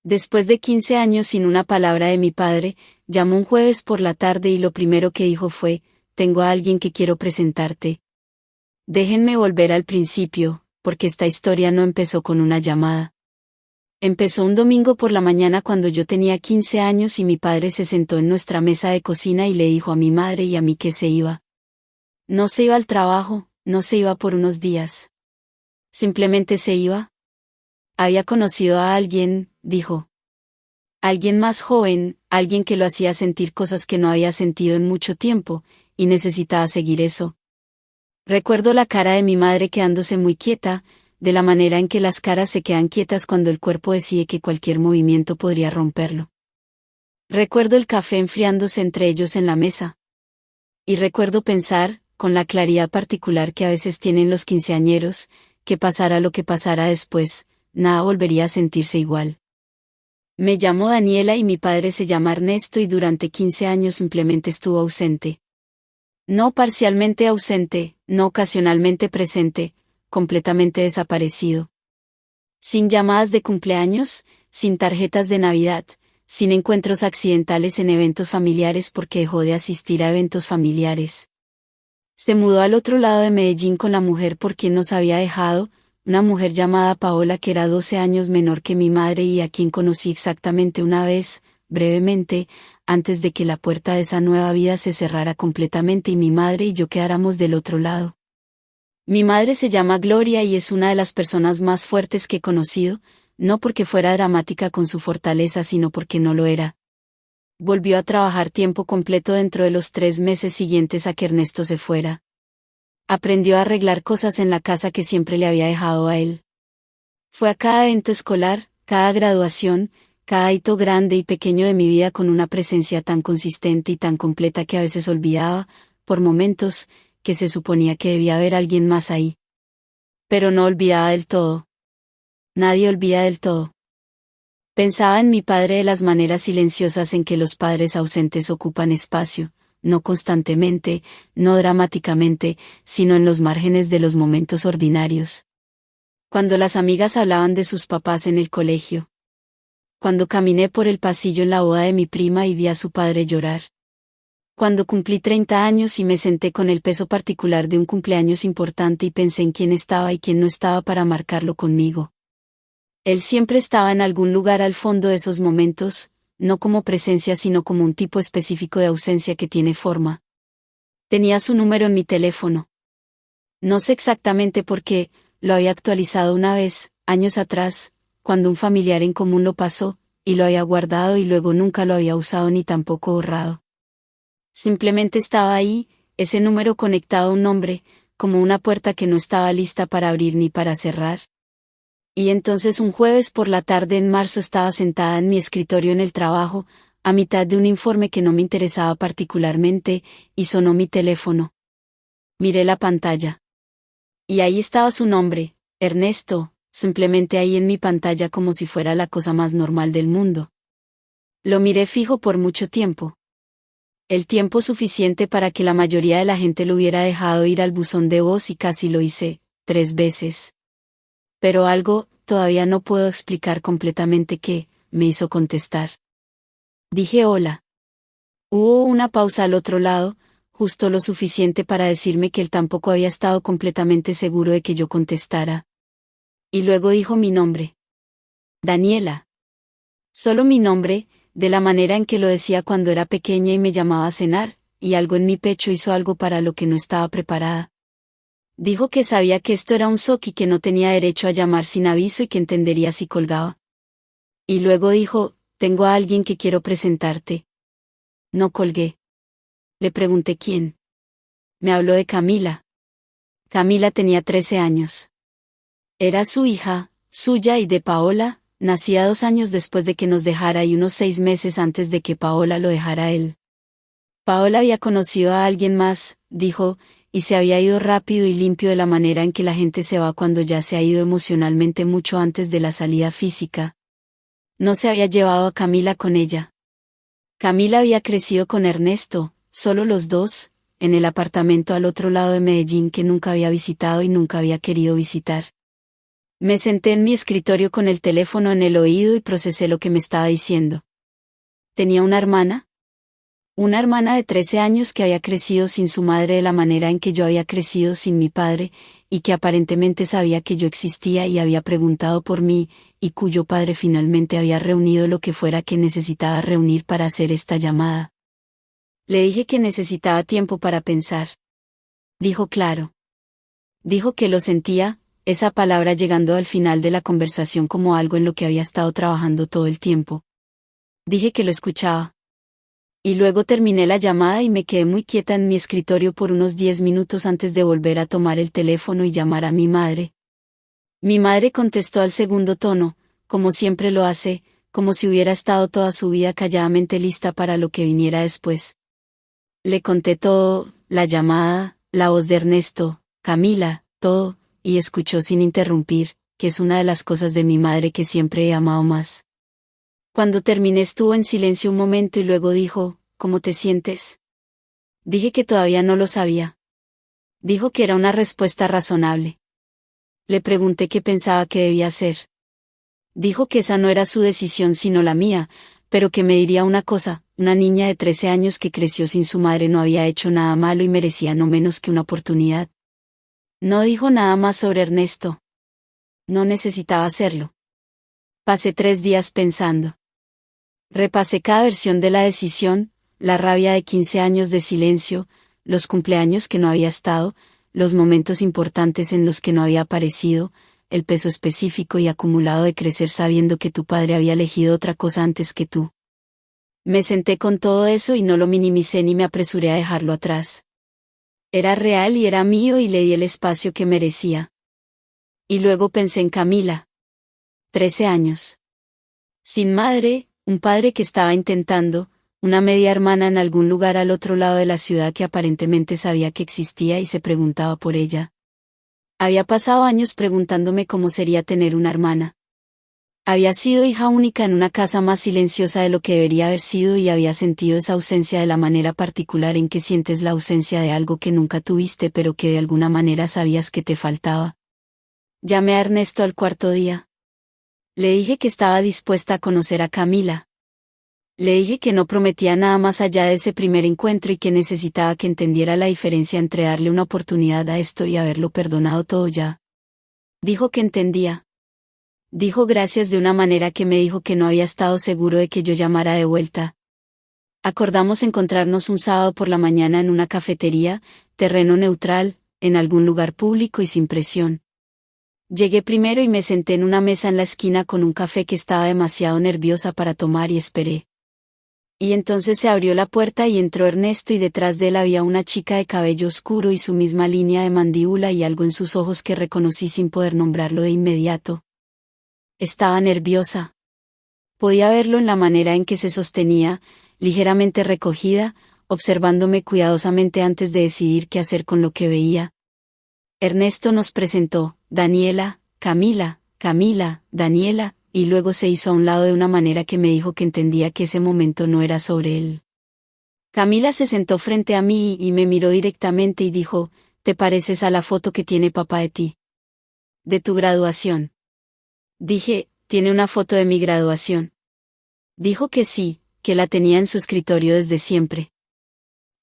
Después de 15 años sin una palabra de mi padre, llamó un jueves por la tarde y lo primero que dijo fue, tengo a alguien que quiero presentarte. Déjenme volver al principio, porque esta historia no empezó con una llamada. Empezó un domingo por la mañana cuando yo tenía 15 años y mi padre se sentó en nuestra mesa de cocina y le dijo a mi madre y a mí que se iba. No se iba al trabajo, no se iba por unos días. Simplemente se iba. Había conocido a alguien, dijo. Alguien más joven, alguien que lo hacía sentir cosas que no había sentido en mucho tiempo, y necesitaba seguir eso. Recuerdo la cara de mi madre quedándose muy quieta, de la manera en que las caras se quedan quietas cuando el cuerpo decide que cualquier movimiento podría romperlo. Recuerdo el café enfriándose entre ellos en la mesa. Y recuerdo pensar, con la claridad particular que a veces tienen los quinceañeros, que pasara lo que pasara después, nada volvería a sentirse igual. Me llamo Daniela y mi padre se llama Ernesto y durante 15 años simplemente estuvo ausente. No parcialmente ausente, no ocasionalmente presente, completamente desaparecido. Sin llamadas de cumpleaños, sin tarjetas de Navidad, sin encuentros accidentales en eventos familiares porque dejó de asistir a eventos familiares. Se mudó al otro lado de Medellín con la mujer por quien nos había dejado, una mujer llamada Paola que era 12 años menor que mi madre y a quien conocí exactamente una vez, brevemente, antes de que la puerta de esa nueva vida se cerrara completamente y mi madre y yo quedáramos del otro lado. Mi madre se llama Gloria y es una de las personas más fuertes que he conocido, no porque fuera dramática con su fortaleza sino porque no lo era. Volvió a trabajar tiempo completo dentro de los 3 meses siguientes a que Ernesto se fuera. Aprendió a arreglar cosas en la casa que siempre le había dejado a él. Fue a cada evento escolar, cada graduación, cada hito grande y pequeño de mi vida con una presencia tan consistente y tan completa que a veces olvidaba, por momentos, que se suponía que debía haber alguien más ahí. Pero no olvidaba del todo. Nadie olvida del todo. Pensaba en mi padre de las maneras silenciosas en que los padres ausentes ocupan espacio, no constantemente, no dramáticamente, sino en los márgenes de los momentos ordinarios. Cuando las amigas hablaban de sus papás en el colegio. Cuando caminé por el pasillo en la boda de mi prima y vi a su padre llorar. Cuando cumplí 30 años y me senté con el peso particular de un cumpleaños importante y pensé en quién estaba y quién no estaba para marcarlo conmigo. Él siempre estaba en algún lugar al fondo de esos momentos, no como presencia sino como un tipo específico de ausencia que tiene forma. Tenía su número en mi teléfono. No sé exactamente por qué, lo había actualizado una vez, años atrás, cuando un familiar en común lo pasó, y lo había guardado y luego nunca lo había usado ni tampoco borrado. Simplemente estaba ahí, ese número conectado a un nombre, como una puerta que no estaba lista para abrir ni para cerrar. Y entonces un jueves por la tarde en marzo estaba sentada en mi escritorio en el trabajo, a mitad de un informe que no me interesaba particularmente, y sonó mi teléfono. Miré la pantalla. Y ahí estaba su nombre, Ernesto, simplemente ahí en mi pantalla como si fuera la cosa más normal del mundo. Lo miré fijo por mucho tiempo. El tiempo suficiente para que la mayoría de la gente lo hubiera dejado ir al buzón de voz y casi lo hice, 3 veces. Pero algo, todavía no puedo explicar completamente qué, me hizo contestar. Dije hola. Hubo una pausa al otro lado, justo lo suficiente para decirme que él tampoco había estado completamente seguro de que yo contestara. Y luego dijo mi nombre. Daniela. Solo mi nombre, de la manera en que lo decía cuando era pequeña y me llamaba a cenar, y algo en mi pecho hizo algo para lo que no estaba preparada. Dijo que sabía que esto era un shock y que no tenía derecho a llamar sin aviso y que entendería si colgaba. Y luego dijo, tengo a alguien que quiero presentarte. No colgué. Le pregunté quién. Me habló de Camila. Camila tenía 13 años. Era su hija, suya y de Paola, nacida 2 años después de que nos dejara y unos 6 meses antes de que Paola lo dejara a él. Paola había conocido a alguien más, dijo, y se había ido rápido y limpio de la manera en que la gente se va cuando ya se ha ido emocionalmente mucho antes de la salida física. No se había llevado a Camila con ella. Camila había crecido con Ernesto, solo los dos, en el apartamento al otro lado de Medellín que nunca había visitado y nunca había querido visitar. Me senté en mi escritorio con el teléfono en el oído y procesé lo que me estaba diciendo. ¿Tenía una hermana? Una hermana de 13 años que había crecido sin su madre de la manera en que yo había crecido sin mi padre, y que aparentemente sabía que yo existía y había preguntado por mí, y cuyo padre finalmente había reunido lo que fuera que necesitaba reunir para hacer esta llamada. Le dije que necesitaba tiempo para pensar. Dijo claro. Dijo que lo sentía, esa palabra llegando al final de la conversación como algo en lo que había estado trabajando todo el tiempo. Dije que lo escuchaba. Y luego terminé la llamada y me quedé muy quieta en mi escritorio por unos 10 minutos antes de volver a tomar el teléfono y llamar a mi madre. Mi madre contestó al segundo tono, como siempre lo hace, como si hubiera estado toda su vida calladamente lista para lo que viniera después. Le conté todo, la llamada, la voz de Ernesto, Camila, todo, y escuchó sin interrumpir, que es una de las cosas de mi madre que siempre he amado más. Cuando terminé estuvo en silencio un momento y luego dijo, ¿cómo te sientes? Dije que todavía no lo sabía. Dijo que era una respuesta razonable. Le pregunté qué pensaba que debía hacer. Dijo que esa no era su decisión sino la mía, pero que me diría una cosa, una niña de 13 años que creció sin su madre no había hecho nada malo y merecía no menos que una oportunidad. No dijo nada más sobre Ernesto. No necesitaba hacerlo. Pasé 3 días pensando. Repasé cada versión de la decisión, la rabia de 15 años de silencio, los cumpleaños que no había estado, los momentos importantes en los que no había aparecido, el peso específico y acumulado de crecer sabiendo que tu padre había elegido otra cosa antes que tú. Me senté con todo eso y no lo minimicé ni me apresuré a dejarlo atrás. Era real y era mío y le di el espacio que merecía. Y luego pensé en Camila. 13 años. Sin madre, un padre que estaba intentando, una media hermana en algún lugar al otro lado de la ciudad que aparentemente sabía que existía y se preguntaba por ella. Había pasado años preguntándome cómo sería tener una hermana. Había sido hija única en una casa más silenciosa de lo que debería haber sido y había sentido esa ausencia de la manera particular en que sientes la ausencia de algo que nunca tuviste pero que de alguna manera sabías que te faltaba. Llamé a Ernesto al cuarto día. Le dije que estaba dispuesta a conocer a Camila. Le dije que no prometía nada más allá de ese primer encuentro y que necesitaba que entendiera la diferencia entre darle una oportunidad a esto y haberlo perdonado todo ya. Dijo que entendía. Dijo gracias de una manera que me dijo que no había estado seguro de que yo llamara de vuelta. Acordamos encontrarnos un sábado por la mañana en una cafetería, terreno neutral, en algún lugar público y sin presión. Llegué primero y me senté en una mesa en la esquina con un café que estaba demasiado nerviosa para tomar y esperé. Y entonces se abrió la puerta y entró Ernesto y detrás de él había una chica de cabello oscuro y su misma línea de mandíbula y algo en sus ojos que reconocí sin poder nombrarlo de inmediato. Estaba nerviosa. Podía verlo en la manera en que se sostenía, ligeramente recogida, observándome cuidadosamente antes de decidir qué hacer con lo que veía. Ernesto nos presentó, Daniela, Camila, Camila, Daniela, y luego se hizo a un lado de una manera que me dijo que entendía que ese momento no era sobre él. Camila se sentó frente a mí y me miró directamente y dijo, ¿te pareces a la foto que tiene papá de ti? De tu graduación. Dije, ¿tiene una foto de mi graduación? Dijo que sí, que la tenía en su escritorio desde siempre.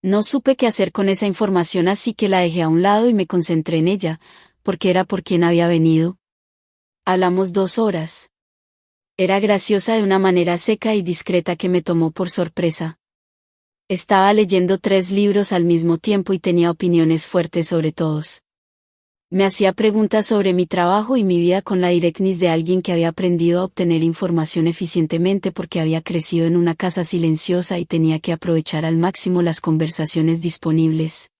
No supe qué hacer con esa información así que la dejé a un lado y me concentré en ella, porque era por quien había venido. Hablamos 2 horas. Era graciosa de una manera seca y discreta que me tomó por sorpresa. Estaba leyendo 3 libros al mismo tiempo y tenía opiniones fuertes sobre todos. Me hacía preguntas sobre mi trabajo y mi vida con la directness de alguien que había aprendido a obtener información eficientemente porque había crecido en una casa silenciosa y tenía que aprovechar al máximo las conversaciones disponibles.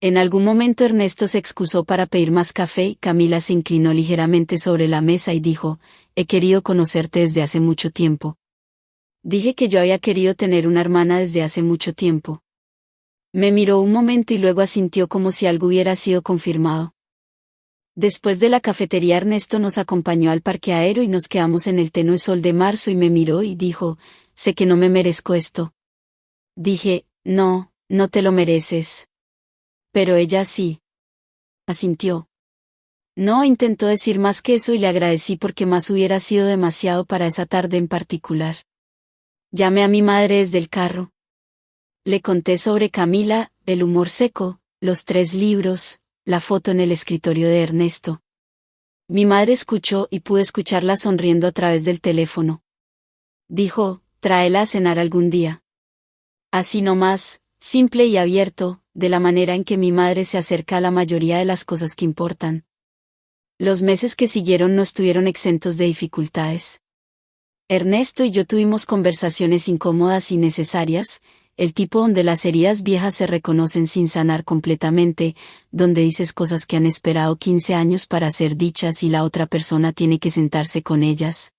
En algún momento Ernesto se excusó para pedir más café y Camila se inclinó ligeramente sobre la mesa y dijo, he querido conocerte desde hace mucho tiempo. Dije que yo había querido tener una hermana desde hace mucho tiempo. Me miró un momento y luego asintió como si algo hubiera sido confirmado. Después de la cafetería Ernesto nos acompañó al parqueadero y nos quedamos en el tenue sol de marzo y me miró y dijo, sé que no me merezco esto. Dije, no, no te lo mereces. Pero ella sí. Asintió. No intentó decir más que eso y le agradecí porque más hubiera sido demasiado para esa tarde en particular. Llamé a mi madre desde el carro. Le conté sobre Camila, el humor seco, los 3 libros, la foto en el escritorio de Ernesto. Mi madre escuchó y pude escucharla sonriendo a través del teléfono. Dijo, tráela a cenar algún día. Así nomás, simple y abierto, de la manera en que mi madre se acerca a la mayoría de las cosas que importan. Los meses que siguieron no estuvieron exentos de dificultades. Ernesto y yo tuvimos conversaciones incómodas y necesarias, el tipo donde las heridas viejas se reconocen sin sanar completamente, donde dices cosas que han esperado 15 años para ser dichas y la otra persona tiene que sentarse con ellas.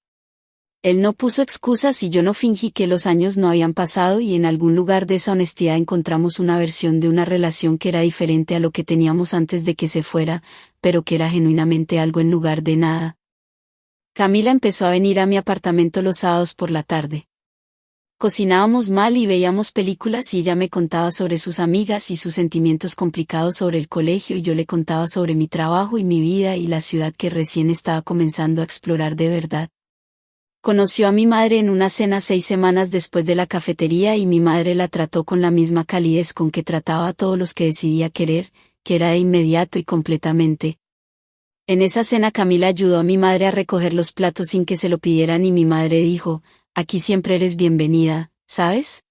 Él no puso excusas y yo no fingí que los años no habían pasado y en algún lugar de esa honestidad encontramos una versión de una relación que era diferente a lo que teníamos antes de que se fuera, pero que era genuinamente algo en lugar de nada. Camila empezó a venir a mi apartamento los sábados por la tarde. Cocinábamos mal y veíamos películas y ella me contaba sobre sus amigas y sus sentimientos complicados sobre el colegio y yo le contaba sobre mi trabajo y mi vida y la ciudad que recién estaba comenzando a explorar de verdad. Conoció a mi madre en una cena 6 semanas después de la cafetería y mi madre la trató con la misma calidez con que trataba a todos los que decidía querer, que era de inmediato y completamente. En esa cena Camila ayudó a mi madre a recoger los platos sin que se lo pidieran y mi madre dijo, aquí siempre eres bienvenida, ¿sabes?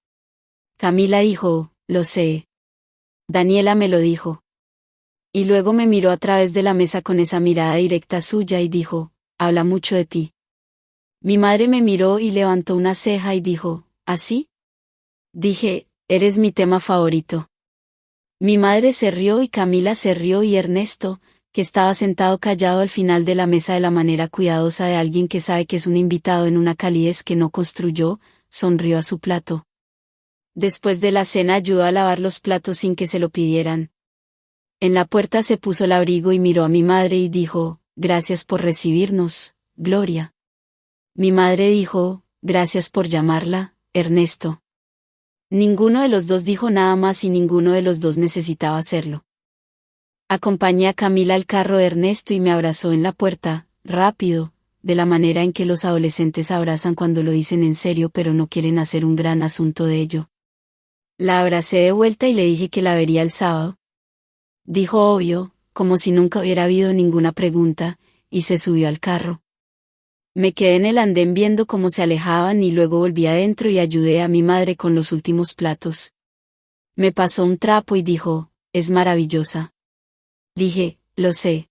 Camila dijo, lo sé. Daniela me lo dijo. Y luego me miró a través de la mesa con esa mirada directa suya y dijo, habla mucho de ti. Mi madre me miró y levantó una ceja y dijo, ¿así? Dije, eres mi tema favorito. Mi madre se rió y Camila se rió y Ernesto, que estaba sentado callado al final de la mesa de la manera cuidadosa de alguien que sabe que es un invitado en una calidez que no construyó, sonrió a su plato. Después de la cena ayudó a lavar los platos sin que se lo pidieran. En la puerta se puso el abrigo y miró a mi madre y dijo, gracias por recibirnos, Gloria. Mi madre dijo, gracias por llamarla, Ernesto. Ninguno de los dos dijo nada más y ninguno de los dos necesitaba hacerlo. Acompañé a Camila al carro de Ernesto y me abrazó en la puerta, rápido, de la manera en que los adolescentes abrazan cuando lo dicen en serio pero no quieren hacer un gran asunto de ello. La abracé de vuelta y le dije que la vería el sábado. Dijo obvio, como si nunca hubiera habido ninguna pregunta, y se subió al carro. Me quedé en el andén viendo cómo se alejaban y luego volví adentro y ayudé a mi madre con los últimos platos. Me pasó un trapo y dijo, es maravillosa. Dije, lo sé.